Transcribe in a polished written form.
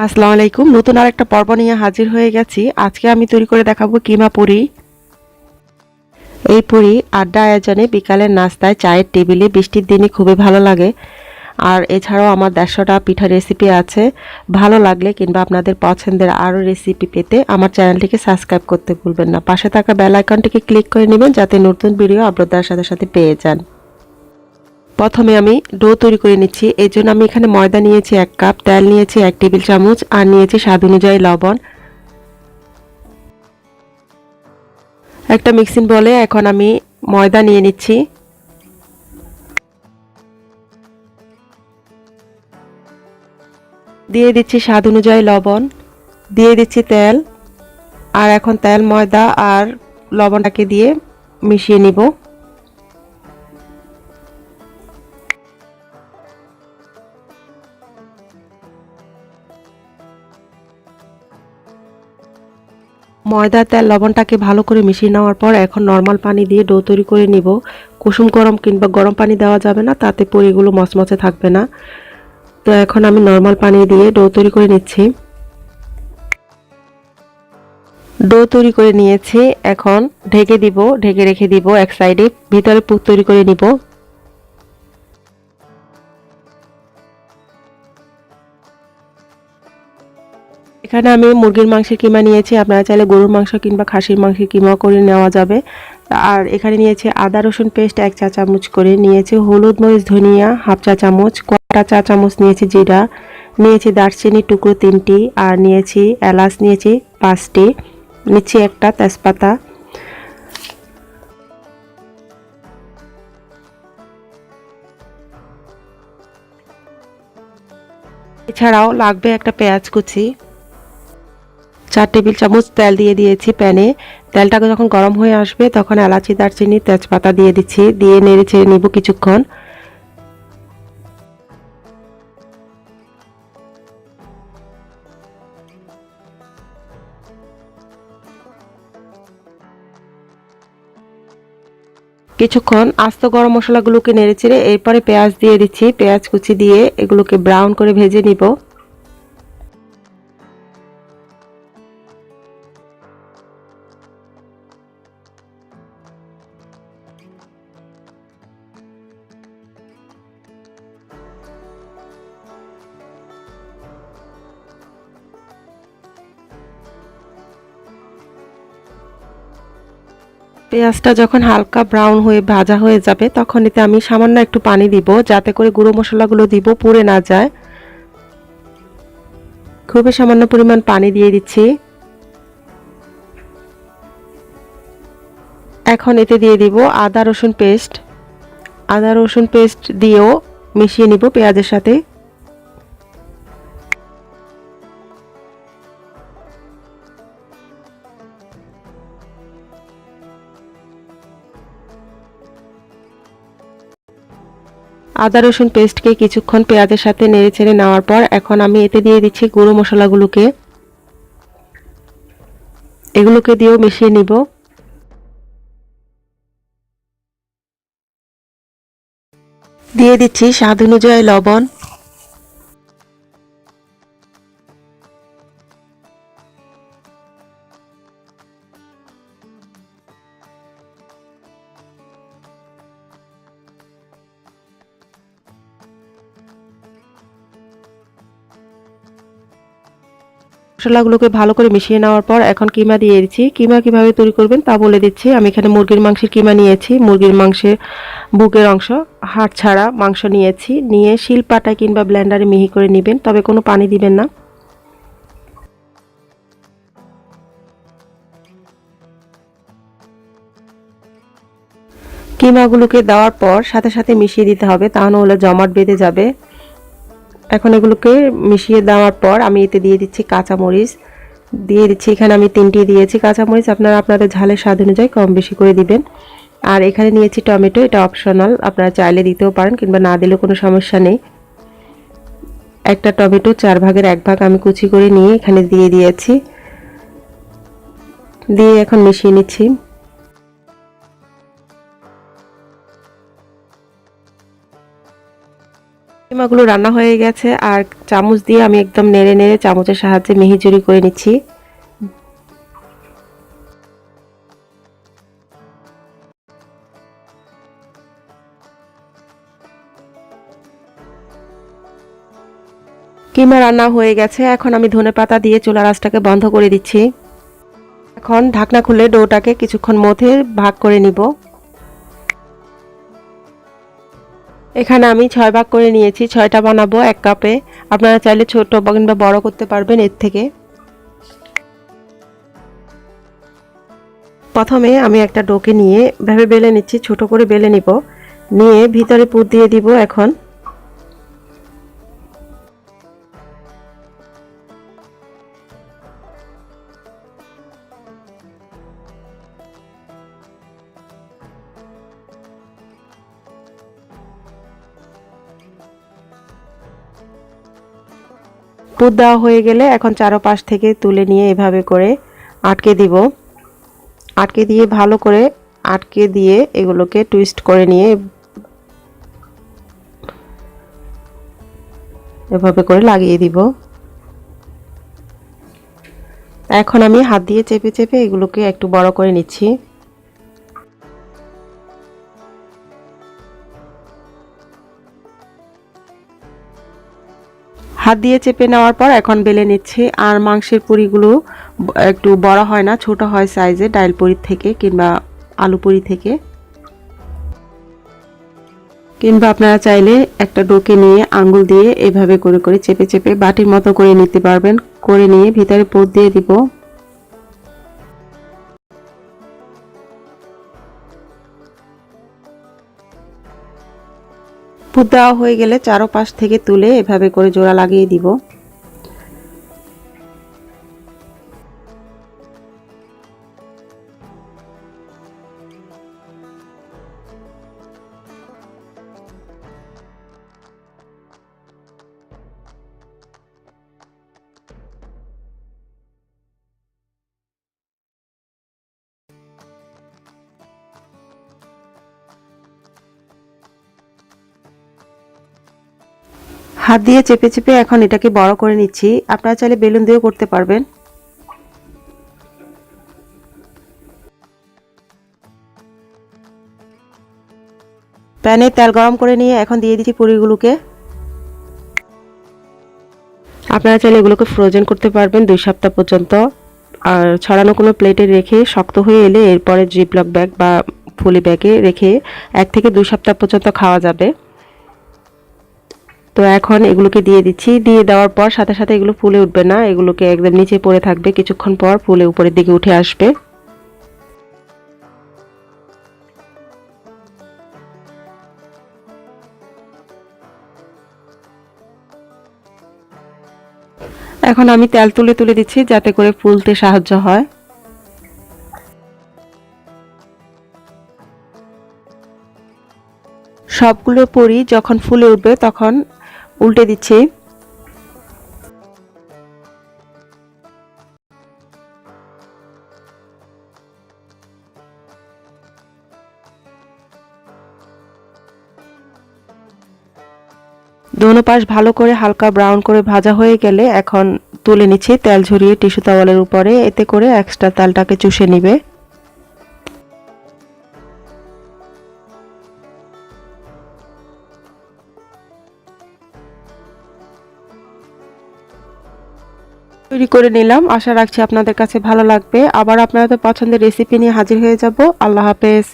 আসসালামু আলাইকুম। নতুন আরেকটা পর্ব নিয়ে হাজির হয়ে গেছি। আজকে আমি তৈরি করে দেখাবো কিমা পুরি। এই পুরি আড্ডা আয়োজনে, বিকালের নাস্তায়, চায়ের টেবিলে বৃষ্টির দিনে খুবই ভালো লাগে। আর এছাড়াও আমার ১৫০টা পিঠা রেসিপি আছে। ভালো লাগলে কিংবা আপনাদের পছন্দের আরও রেসিপি পেতে আমার চ্যানেলটিকে সাবস্ক্রাইব করতে ভুলবেন না। পাশে থাকা বেল আইকনটিকে ক্লিক করে নেবেন যাতে নতুন ভিডিও আপলোড দেওয়ার সাথে সাথে পেয়ে যান। প্রথমে আমি ডো তৈরি করে নিচ্ছি। এই জন্য আমি এখানে ময়দা নিয়েছি ১ কাপ, তেল নিয়েছি ১ টেবিল চামচ আর নিয়েছি স্বাদ অনুযায়ী লবণ। একটা মিক্সিং বলে এখন আমি ময়দা নিয়ে নিচ্ছি। দিয়ে দিচ্ছি স্বাদ অনুযায়ী লবণ, দিয়ে দিচ্ছি তেল। আর এখন তেল, ময়দা আর লবণটাকে দিয়ে মিশিয়ে নিব। ময়দা, তেল, লবণটাকে ভালো করে মিশিয়ে নেওয়ার পর এখন নর্মাল পানি দিয়ে ডো তৈরি করে নিব। কুসুম গরম কিংবা গরম পানি দেওয়া যাবে না, তাতে পুরিগুলো মচমচে থাকবে না। তো এখন আমি নর্মাল পানি দিয়ে ডো তৈরি করে নিচ্ছি। ডো তৈরি করে নিয়েছি, এখন ঢেকে দিব, ঢেকে রেখে দিব এক সাইডে। ভিতরে পুর তৈরি করে নিব। এখানে আমি মুরগির মাংসের কিমা নিয়েছি, আপনারা চাইলে গরুর মাংস কিংবা খাসির মাংসের কিমা করে নেওয়া যাবে। আর এখানে নিয়েছি আদা রসুন পেস্ট ১ চা চামচ করে, নিয়েছি হলুদ মরিচ ধনিয়া 1/2 চা চামচ, কটা চা চামচ নিয়েছি জিরা, নিয়েছি দারচিনি টুকরো 3টি, আর নিয়েছি এলাচ নিয়েছি 5টি, নিচ্ছি একটা তেজপাতা। এছাড়াও লাগবে একটা পেঁয়াজ কুচি। 4 টেবিল চামচ তেল দিয়ে দিয়েছি প্যানে। তেলটাকে যখন গরম হয়ে আসবে তখন এলাচি দারচিনি তেজপাতা দিয়ে দিচ্ছি, দিয়ে নেড়ে ছেড়ে নিব কিছুক্ষণ। কিছুক্ষণ আস্ত গরম মশলাগুলোকে নেড়ে চেড়ে এরপরে পেঁয়াজ দিয়ে দিচ্ছি। পেঁয়াজ কুচি দিয়ে এগুলোকে ব্রাউন করে ভেজে নিব। পেঁয়াজটা যখন হালকা ব্রাউন হয়ে ভাজা হয়ে যাবে তখন এতে আমি সামান্য একটু পানি দিব, যাতে করে গুঁড়ো মশলাগুলো দিব পুড়ে না যায়। খুবই সামান্য পরিমাণ পানি দিয়ে দিচ্ছি। এখন এতে দিয়ে দিব আদা রসুন পেস্ট। আদা রসুন পেস্ট দিয়েও মিশিয়ে নিব পেঁয়াজের সাথে। আদা রসুন পেস্টকে কিছুক্ষণ পেঁয়াজের সাথে নেড়ে ছেড়ে নেওয়ার পর এখন আমি এতে দিয়ে দিচ্ছি গুঁড়ো মশলাগুলোকে। এগুলোকে দিয়েও মিশিয়ে নিব। দিয়ে দিচ্ছি স্বাদ অনুযায়ী লবণ। মশলাগুলোকে ভালো করে মিশিয়ে নেওয়ার পর এখন কিমা দিয়ে দিচ্ছি। কিমা কিভাবে তৈরি করবেন তা বলে দিচ্ছি। আমি এখানে মুরগির মাংসের কিমা নিয়েছি। মুরগির মাংসের বুকের অংশ, হাড় ছাড়া মাংস নিয়েছি। নিয়ে শিলপাটায় কিংবা ব্লেন্ডারে মিহি করে নেবেন, তবে কোনো পানি দিবেন না। কিমাগুলোকে দেওয়ার পর সাথে সাথে মিশিয়ে দিতে হবে, তা নাহলে জমাট বেঁধে যাবে। এখন এগুলোকে মিশিয়ে দেওয়ার পর আমি এতে দিয়ে দিচ্ছি কাঁচামরিচ। দিয়ে দিচ্ছি, এখানে আমি 3টি দিয়েছি কাঁচামরিচ, আপনারা আপনাদের ঝালের স্বাদ অনুযায়ী কম বেশি করে দিবেন। আর এখানে নিয়েছি টমেটো, এটা অপশনাল, আপনারা চাইলে দিতেও পারেন কিংবা না দিলেও কোনো সমস্যা নেই। একটা টমেটো 4 ভাগের 1 ভাগ আমি কুচি করে নিয়ে এখানে দিয়ে দিয়েছি। দিয়ে এখন মিশিয়ে নিচ্ছি। কিমাগুলো রান্না হয়ে গেছে আর চামচ দিয়ে আমি একদম নেড়ে নেড়ে চামচের সাহায্যে মিহিজুরি করে নিচ্ছি। কিমা রান্না হয়ে গেছে, এখন আমি ধনেপাতা দিয়ে চুলার আঁচটাকে বন্ধ করে দিচ্ছি। এখন ঢাকনা খুলে ডোটাকে কিছুক্ষণ মধ্যে ভাগ করে নিব। এখানে আমি 6 ভাগ করে নিয়েছি, 6টা বানাবো 1 কাপে। আপনারা চাইলে ছোট কিংবা বড় করতে পারবেন এর থেকে। প্রথমে আমি একটা ডোকে নিয়ে এভাবে বেলে নিচ্ছি, ছোট করে বেলে নিব, নিয়ে ভিতরে পুর দিয়ে দিব। এখন পুর দেওয়া হয়ে গেলে এখন চারপাশ থেকে তুলে নিয়ে এভাবে করে আটকে দিব। আটকে দিয়ে ভালো করে আটকে দিয়ে এগুলোকে টুইস্ট করে নিয়ে এভাবে করে লাগিয়ে দিব। এখন আমি হাত দিয়ে চেপে চেপে এগুলোকে একটু বড় করে নিচ্ছি। হাত দিয়ে চেপে নেওয়ার পর এখন বেলে নিচ্ছি। আর মাংসের পুরিগুলো একটু বড় হয় না, ছোট হয় সাইজে, ডাল পুরির থেকে কিংবা আলু পুরি থেকে। কিংবা আপনারা চাইলে একটা ডোকে নিয়ে আঙ্গুল দিয়ে এভাবে করে করে চেপে চেপে বাটির মতো করে নিতে পারবেন। করে নিয়ে ভিতরে পুর দিয়ে দিব। পুর দেওয়া হয়ে গেলে চারপাশ থেকে তুলে এভাবে করে জোড়া লাগিয়ে দিব। হাত দিয়ে চেপে চেপে এখন এটাকে বড় করে নিচ্ছি। আপনারা চাইলে বেলুন দিয়েও করতে পারবেন। প্যানে তেল গরম করে নিয়ে এখন দিয়ে দিচ্ছি পুরিগুলোকে। আপনারা চাইলে এগুলোকে ফ্রোজেন করতে পারবেন 2 সপ্তাহ পর্যন্ত। আর ছড়ানো কোনো প্লেটে রেখে শক্ত হয়ে এলে এরপরে জিপলক ব্যাগ বা পলি ব্যাগে রেখে 1 থেকে 2 সপ্তাহ পর্যন্ত খাওয়া যাবে। তো এখন এগুলোকে দিয়ে দিচ্ছি। দিয়ে দেওয়ার পর সাথে সাথে এগুলো ফুলে উঠবে না, এগুলোকে একদম নিচে পড়ে থাকবে, কিছুক্ষণ পর ফুলে উপরের দিকে উঠে আসবে। এখন আমি তেল তুলে তুলে দিচ্ছি যাতে করে ফুলতে সাহায্য হয়। সবগুলো পুরি যখন ফুলে উঠবে তখন উল্টে দিচ্ছি। দোনো পাশ ভালো করে হালকা ব্রাউন করে ভাজা হয়ে গেলে এখন তুলে নিচ্ছি তেল ঝরিয়ে টিস্যু তাওয়ালের উপরে, এতে করে এক্সট্রা তেলটাকে চুষে নিবে। তৈরি করে নিলাম, আশা রাখছি আপনাদের কাছে ভালো লাগবে। আবার আপনাদের পছন্দের রেসিপি নিয়ে হাজির হয়ে যাব। আল্লাহ হাফেজ।